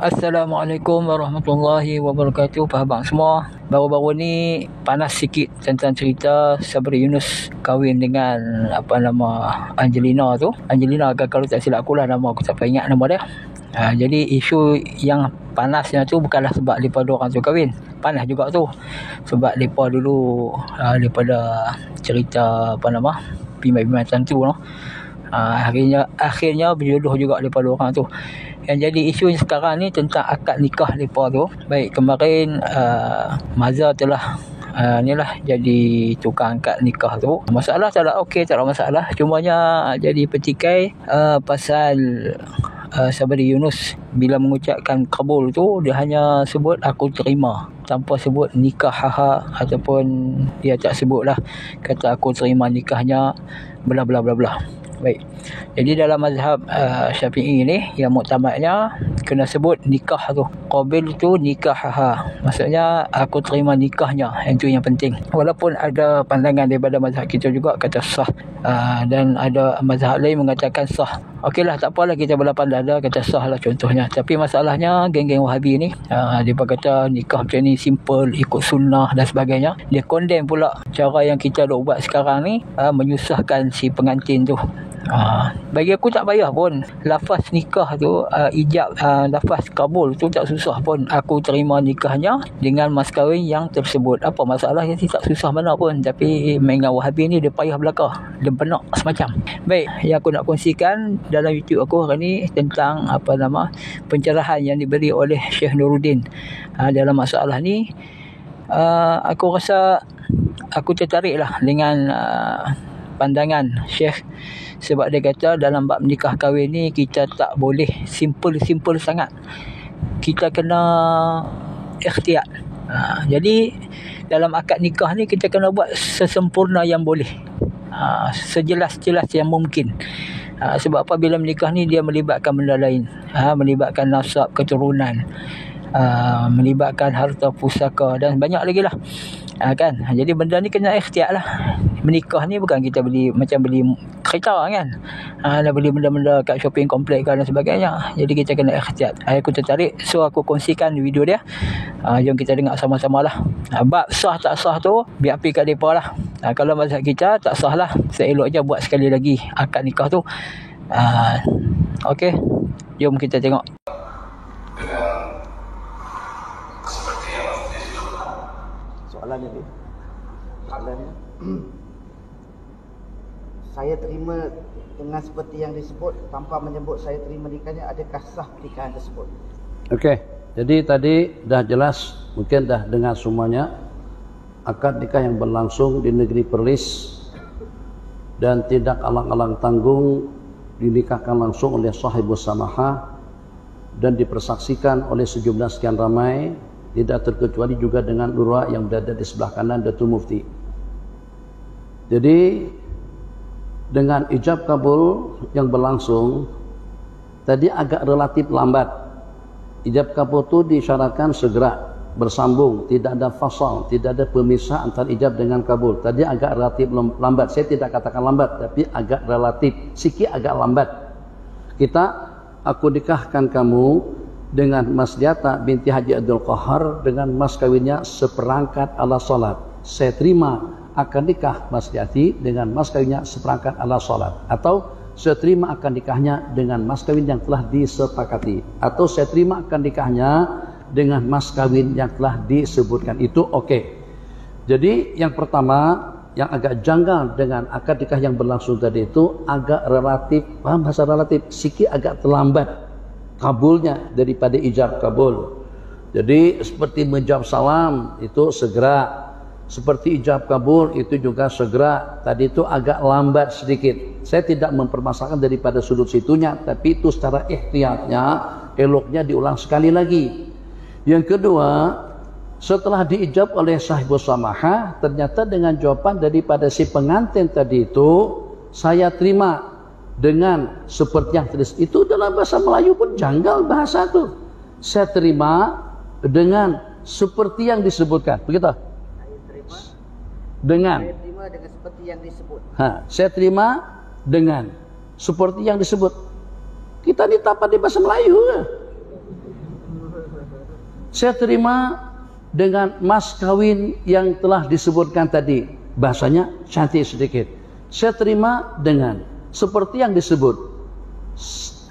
Assalamualaikum warahmatullahi wabarakatuh, abang semua. Baru-baru ni panas sikit tentang cerita Sabri Yunus kahwin dengan Angelina tu. Angelina, kalau tak silap aku lah, nama aku tak ingat nama dia. Jadi isu yang panasnya tu bukanlah sebab mereka dua orang tu kahwin. Panas juga tu sebab mereka dulu daripada cerita Bima Tentu no. Akhirnya berjodoh juga mereka dua orang tu. Yang jadi isu sekarang ni tentang akad nikah mereka tu. Baik, kemarin Maza telah jadi tukang akad nikah tu. Masalah tak ada, okey, tak ada masalah. Cumanya jadi petikai pasal Sabri Yunus bila mengucapkan kabul tu, dia hanya sebut aku terima, tanpa sebut nikah ataupun dia tak sebutlah kata aku terima nikahnya bla bla bla bla. Baik. Jadi dalam mazhab Syafi'i ni, yang muktamadnya kena sebut nikah tu. Qabil tu nikah maksudnya aku terima nikahnya. Itu yang penting. Walaupun ada pandangan daripada mazhab kita juga kata sah, dan ada mazhab lain mengatakan sah. Okeylah, tak apalah, kita berlapang dada kata sah lah contohnya. Tapi masalahnya geng-geng Wahabi ni, dia kata nikah macam ni simple, ikut sunnah dan sebagainya. Dia condemn pula cara yang kita duk buat sekarang ni, menyusahkan si pengantin tu. Bagi aku tak payah pun lafaz nikah tu, ijab, lafaz kabul tu tak susah pun. Aku terima nikahnya dengan mas kahwin yang tersebut. Apa masalah yang tak susah mana pun. Tapi dengan Wahabi ni dia payah belaka, dia benak semacam. Baik, yang aku nak kongsikan dalam YouTube aku hari ni tentang pencerahan yang diberi oleh Syekh Nuruddin dalam masalah ni. Aku rasa aku tertariklah dengan pandangan Syekh, sebab dia kata dalam bab nikah kahwin ni kita tak boleh simple sangat. Kita kena ikhtiyat. Jadi dalam akad nikah ni kita kena buat sesempurna yang boleh, sejelas-jelas yang mungkin. Sebab apabila menikah ni dia melibatkan benda lain, melibatkan nasab keturunan, melibatkan harta pusaka dan banyak lagi lah. Kan, jadi benda ni kena ikhtiyat lah. Menikah ni bukan kita beli macam beli kereta kan, nak beli benda-benda kat shopping kompleks dan sebagainya. Jadi kita kena ikhtiyat. Aku tertarik, so aku kongsikan video dia. Jom kita dengar sama-sama lah. Bab sah tak sah tu biar api kat mereka lah. Kalau mazhab kita tak sah lah, seeloknya buat sekali lagi akad nikah tu. Okey, jom kita tengok. Soalannya saya terima dengan seperti yang disebut tanpa menyebut saya terima nikahnya, adakah sah nikahan tersebut? Okey, jadi tadi dah jelas, mungkin dah dengar semuanya. Akad nikah yang berlangsung di negeri Perlis dan tidak alang-alang tanggung dinikahkan langsung oleh sahibus samahah dan dipersaksikan oleh sejumlah sekian ramai, tidak terkecuali juga dengan lurah yang berada di sebelah kanan Datuk Mufti. Jadi dengan ijab kabul yang berlangsung tadi agak relatif lambat. Ijab kabul itu disyaratkan segera bersambung, tidak ada fasal, tidak ada pemisah antara ijab dengan kabul. Tadi agak relatif lambat. Saya tidak katakan lambat, tapi agak relatif, sikit agak lambat. Aku nikahkan kamu dengan Mas Diata binti Haji Abdul Qahar dengan mas kawinnya seperangkat ala solat. Saya terima akan nikah Mas Diati dengan mas kawinnya seperangkat ala solat. Atau saya terima akan nikahnya dengan mas kawin yang telah disepakati. Atau saya terima akan nikahnya dengan mas kawin yang telah disebutkan. Itu okey. Jadi yang pertama, yang agak janggal dengan akad nikah yang berlangsung tadi itu agak relatif, paham bahasa relatif, sikit agak terlambat kabulnya daripada ijab kabul. Jadi seperti menjawab salam itu segera, seperti ijab kabul itu juga segera. Tadi itu agak lambat sedikit. Saya tidak mempermasalahkan daripada sudut situnya, tapi itu secara ihtiyatnya eloknya diulang sekali lagi. Yang kedua, setelah diijab oleh sahibus samahah, ternyata dengan jawaban daripada si pengantin tadi itu, saya terima dengan seperti yang tulis itu. Dalam bahasa Melayu pun janggal bahasa itu. Saya terima dengan seperti yang disebutkan. Begitu? Saya terima dengan seperti yang disebut. Saya terima dengan seperti yang disebut. Kita ditapa di bahasa Melayu ke? Saya terima dengan mas kawin yang telah disebutkan tadi. Bahasanya cantik sedikit. Saya terima dengan seperti yang disebut.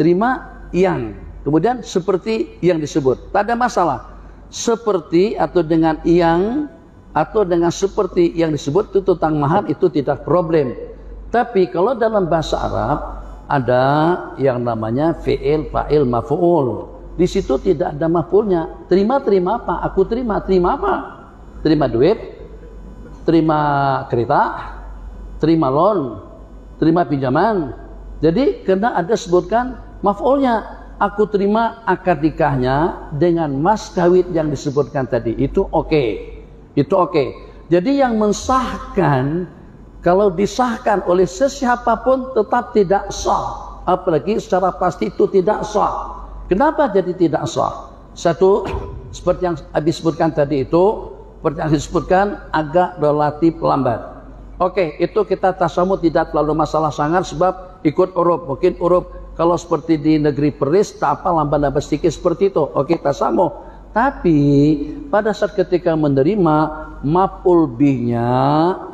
Terima yang. Kemudian seperti yang disebut. Tak ada masalah. Seperti atau dengan yang atau dengan seperti yang disebut itu tentang mahar itu tidak problem. Tapi kalau dalam bahasa Arab ada yang namanya fi'il, fa'il, maf'ul. Di situ tidak ada maf'ulnya. Terima apa? Aku terima apa? Terima duit, terima kereta, terima loan, terima pinjaman. Jadi kena ada sebutkan maf'ulnya. Aku terima akad nikahnya dengan mas kawin yang disebutkan tadi. Itu oke. Itu oke. Jadi yang mensahkan, kalau disahkan oleh sesiapapun tetap tidak sah. Apalagi secara pasti itu tidak sah. Kenapa jadi tidak sah? Satu, seperti yang habis sebutkan tadi itu, seperti yang disebutkan agak relatif lambat. Oke, itu kita tasamu tidak terlalu masalah sangat sebab ikut uruf. Mungkin uruf kalau seperti di negeri Peris, tak apa lambat-lambat sedikit seperti itu. Oke, tasamu. Tapi pada saat ketika menerima maf'ul bihnya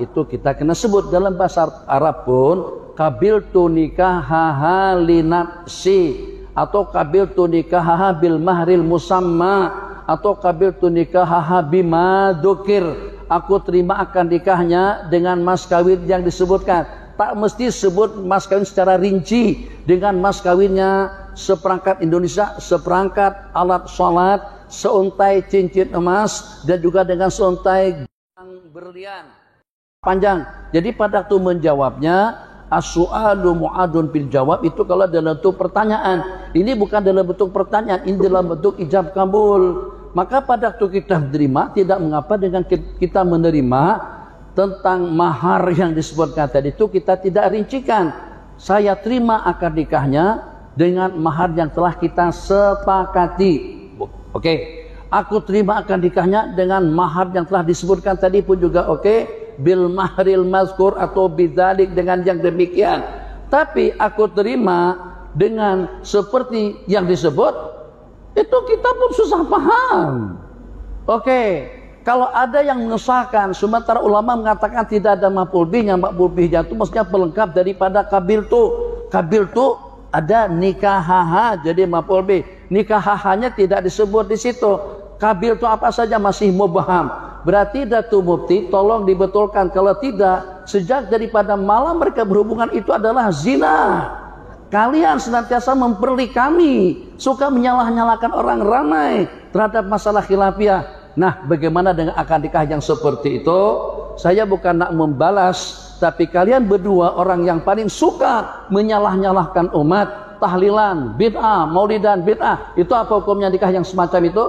itu kita kena sebut dalam bahasa Arab pun qabiltu nikahaha linafsi atau qabiltu nikahaha bil mahril musamma atau qabiltu nikahaha bima dzukir. Aku terima akan nikahnya dengan mas kawin yang disebutkan. Tak mesti sebut mas kawin secara rinci. Dengan mas kawinnya seperangkat Indonesia, seperangkat alat sholat, seuntai cincin emas, dan juga dengan seuntai berlian panjang. Jadi pada waktu menjawabnya, as-su'alu mu'adun bil jawab, itu kalau dalam bentuk pertanyaan. Ini bukan dalam bentuk pertanyaan, ini dalam bentuk ijab kabul. Maka pada waktu kita menerima, tidak mengapa dengan kita menerima tentang mahar yang disebutkan tadi itu kita tidak rincikan. Saya terima akad nikahnya dengan mahar yang telah kita sepakati. Oke. Aku terima akad nikahnya dengan mahar yang telah disebutkan tadi pun juga oke. Bil mahril mazkur atau bidzalik dengan yang demikian. Tapi aku terima dengan seperti yang disebut, itu kita pun susah paham. Oke. Kalau ada yang mengesahkan, sementara ulama mengatakan tidak ada maf'ul bihnya, maf'ul bihnya itu maksudnya pelengkap daripada qabiltu. Qabiltu ada nikahaha, jadi maf'ul bih. Nikahahanya tidak disebut di situ. Qabiltu apa saja masih mubham. Berarti Datu Mufti tolong dibetulkan, kalau tidak sejak daripada malam mereka berhubungan itu adalah zina. Kalian senantiasa memperli kami, suka menyalah-nyalahkan orang ramai terhadap masalah khilafiyah. Nah, bagaimana dengan akad nikah yang seperti itu? Saya bukan nak membalas, tapi kalian berdua orang yang paling suka menyalah-nyalahkan umat, tahlilan, bid'ah, maulidan, bid'ah. Itu apa hukumnya nikah yang semacam itu?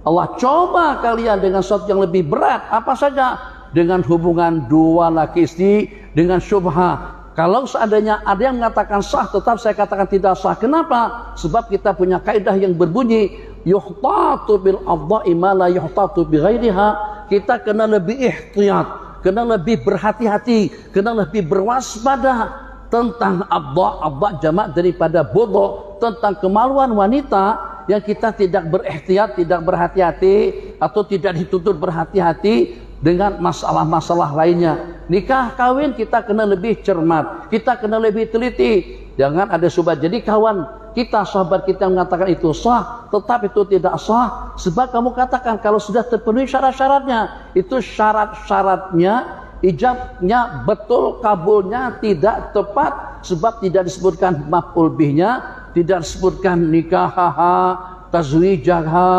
Allah coba kalian dengan sesuatu yang lebih berat. Apa saja? Dengan hubungan dua laki istri, dengan syubhah. Kalau seandainya ada yang mengatakan sah, tetap saya katakan tidak sah. Kenapa? Sebab kita punya kaidah yang berbunyi yuhtatu bil afdha'i ma la yuhtatu bi ghairiha. Kita kena lebih ihtiyat, kena lebih berhati-hati, kena lebih berwaspada tentang afdha jamak daripada bodoh, tentang kemaluan wanita yang kita tidak berihtiyat, tidak berhati-hati atau tidak dituntut berhati-hati dengan masalah-masalah lainnya. Nikah kawin kita kena lebih cermat, kita kena lebih teliti. Jangan ada subhat. Jadi kawan kita, sahabat kita yang mengatakan itu sah, tetap itu tidak sah. Sebab kamu katakan kalau sudah terpenuhi syarat-syaratnya, itu syarat-syaratnya, ijabnya betul, kabulnya tidak tepat. Sebab tidak disebutkan maf'ul bihnya, tidak disebutkan nikahaha, tazwijaha,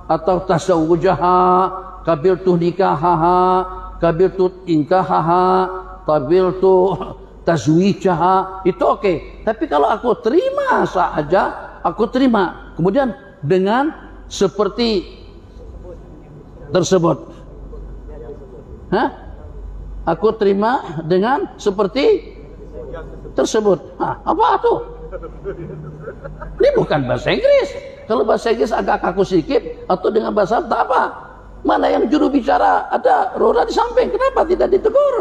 atau tasawujaha, qabiltu nikahaha, qabiltu inkahaha, qabiltu tazwijaha. Itu oke. Tapi kalau aku terima saja, aku terima. Kemudian dengan seperti tersebut. Hah? Aku terima dengan seperti tersebut. Hah, apa tuh? Ini bukan bahasa Inggris. Kalau bahasa Inggris agak kaku sedikit, atau dengan bahasa tak apa. Mana yang juru bicara ada roda di samping, kenapa tidak ditegur?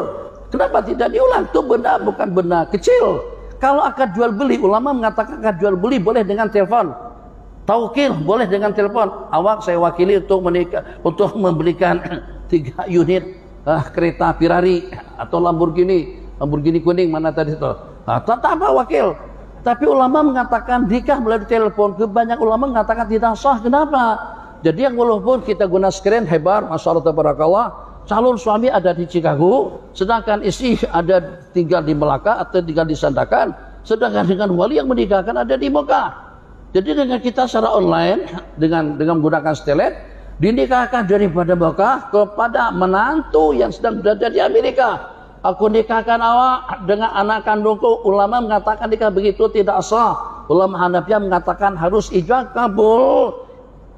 Kenapa tidak diulang? Itu benda bukan benda kecil. Kalau akad jual beli, ulama mengatakan akad jual beli boleh dengan telepon. Taukil boleh dengan telepon. Awak saya wakili untuk menikah, untuk membelikan 3 unit kereta Ferrari atau Lamborghini kuning mana tadi itu. Tak apa wakil. Tapi ulama mengatakan nikah melalui telepon. Banyak ulama mengatakan tidak sah. Kenapa? Jadi yang walaupun kita guna screen hebat, masyaallah tabarakallah, calon suami ada di Chicago, sedangkan istri ada tinggal di Melaka atau tinggal di Sandakan, sedangkan dengan wali yang menikahkan ada di Mekah. Jadi dengan kita secara online dengan menggunakan stelet dinikahkan daripada Mekah kepada menantu yang sedang berada di Amerika. Aku nikahkan awak dengan anak kandungku. Ulama mengatakan nikah begitu tidak sah. Ulama Hanafi mengatakan harus ijab kabul.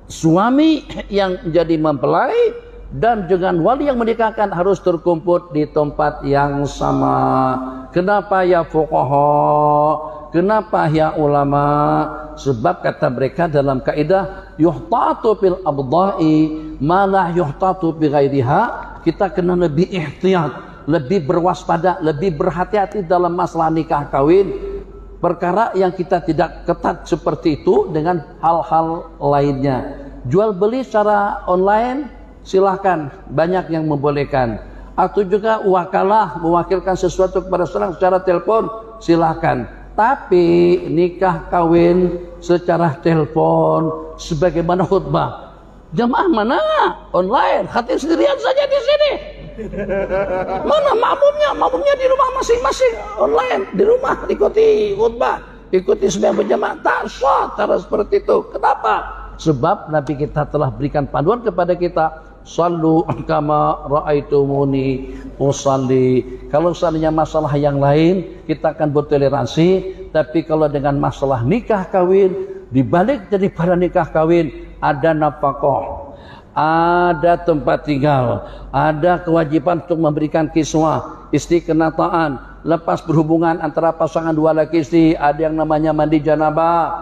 Suami yang menjadi mempelai dan dengan wali yang menikahkan harus terkumpul di tempat yang sama. Kenapa ya fuqaha? Kenapa ya ulama? Sebab kata mereka dalam kaidah yuhtatu fil abda'i ma la yuhtatu bi ghairiha. Kita kena lebih ihtiyat, lebih berwaspada, lebih berhati-hati dalam masalah nikah kawin. Perkara yang kita tidak ketat seperti itu dengan hal-hal lainnya. Jual beli secara online silahkan, banyak yang membolehkan. Atau juga wakalah, mewakilkan sesuatu kepada seorang secara telepon, silahkan. Tapi nikah kawin secara telepon sebagaimana khutbah, jamaah mana? Online, khatib sendirian saja di sini. Mana makmumnya? Makmumnya di rumah masing-masing, online di rumah ikuti khutbah, ikuti sembahyang berjamaah. Tak sah cara seperti itu. Kenapa? Sebab Nabi kita telah berikan panduan kepada kita, sallu kama ra'aitumuni usalli. Kalau seandainya masalah yang lain kita akan bertoleransi, tapi kalau dengan masalah nikah kawin, dibalik daripada nikah kawin ada nafkah, ada tempat tinggal, ada kewajiban untuk memberikan kiswah, istri kena ta'an, lepas berhubungan antara pasangan dua laki istri, ada yang namanya mandi janabah,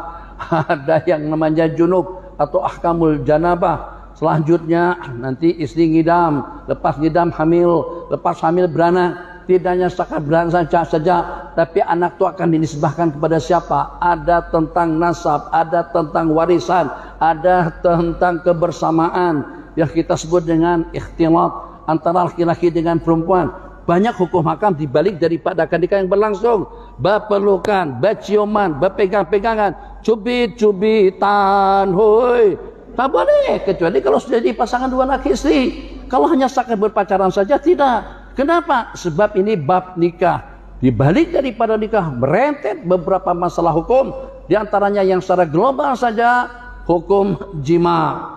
ada yang namanya junub atau ahkamul janabah. Selanjutnya nanti istri ngidam, lepas ngidam hamil, lepas hamil beranak. Tidak hanya setakat beranak saja, tapi anak itu akan dinisbahkan kepada siapa? Ada tentang nasab, ada tentang warisan, ada tentang kebersamaan yang kita sebut dengan ikhtilat antara laki-laki dengan perempuan. Banyak hukum hakam dibalik daripada akad nikah yang berlangsung. Berpelukan, berciuman, berpegang-pegangan, cubit-cubitan, hoi. Tak boleh, kecuali kalau sudah jadi pasangan dua laki istri. Kalau hanya setakat berpacaran saja tidak. Kenapa? Sebab ini bab nikah. Dibalik daripada nikah merentet beberapa masalah hukum. Di antaranya yang secara global saja, hukum jima,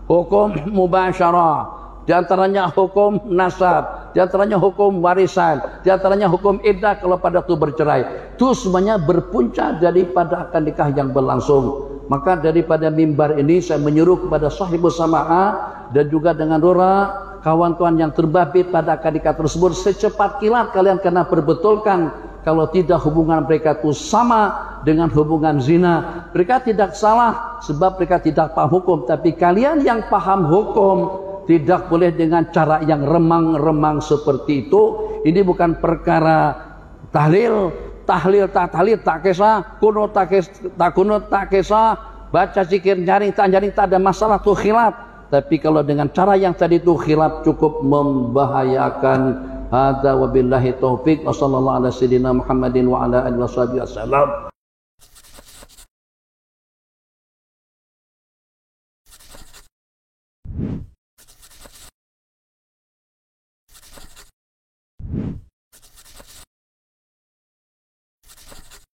hukum mubasyarah, di antaranya hukum nasab, di antaranya hukum warisan, di antaranya hukum iddah kalau pada itu bercerai. Itu semuanya berpunca daripada akad nikah yang berlangsung. Maka daripada mimbar ini saya menyuruh kepada sahibus sama'ah dan juga dengan Rora, kawan-kawan yang terbabit pada akad nikah tersebut, secepat kilat kalian kena perbetulkan. Kalau tidak hubungan mereka itu sama dengan hubungan zina. Mereka tidak salah sebab mereka tidak paham hukum. Tapi kalian yang paham hukum tidak boleh dengan cara yang remang-remang seperti itu. Ini bukan perkara tahlil tak tahlil tak kisah, kunut tak kunut tak kisah, baca zikir nyaring tak ada masalah tuh khilaf. Tapi kalau dengan cara yang tadi itu khilaf cukup membahayakan. Hadza wabillahi taufik wa sallallahu ala sayyidina Muhammadin wa ala alihi wasallam.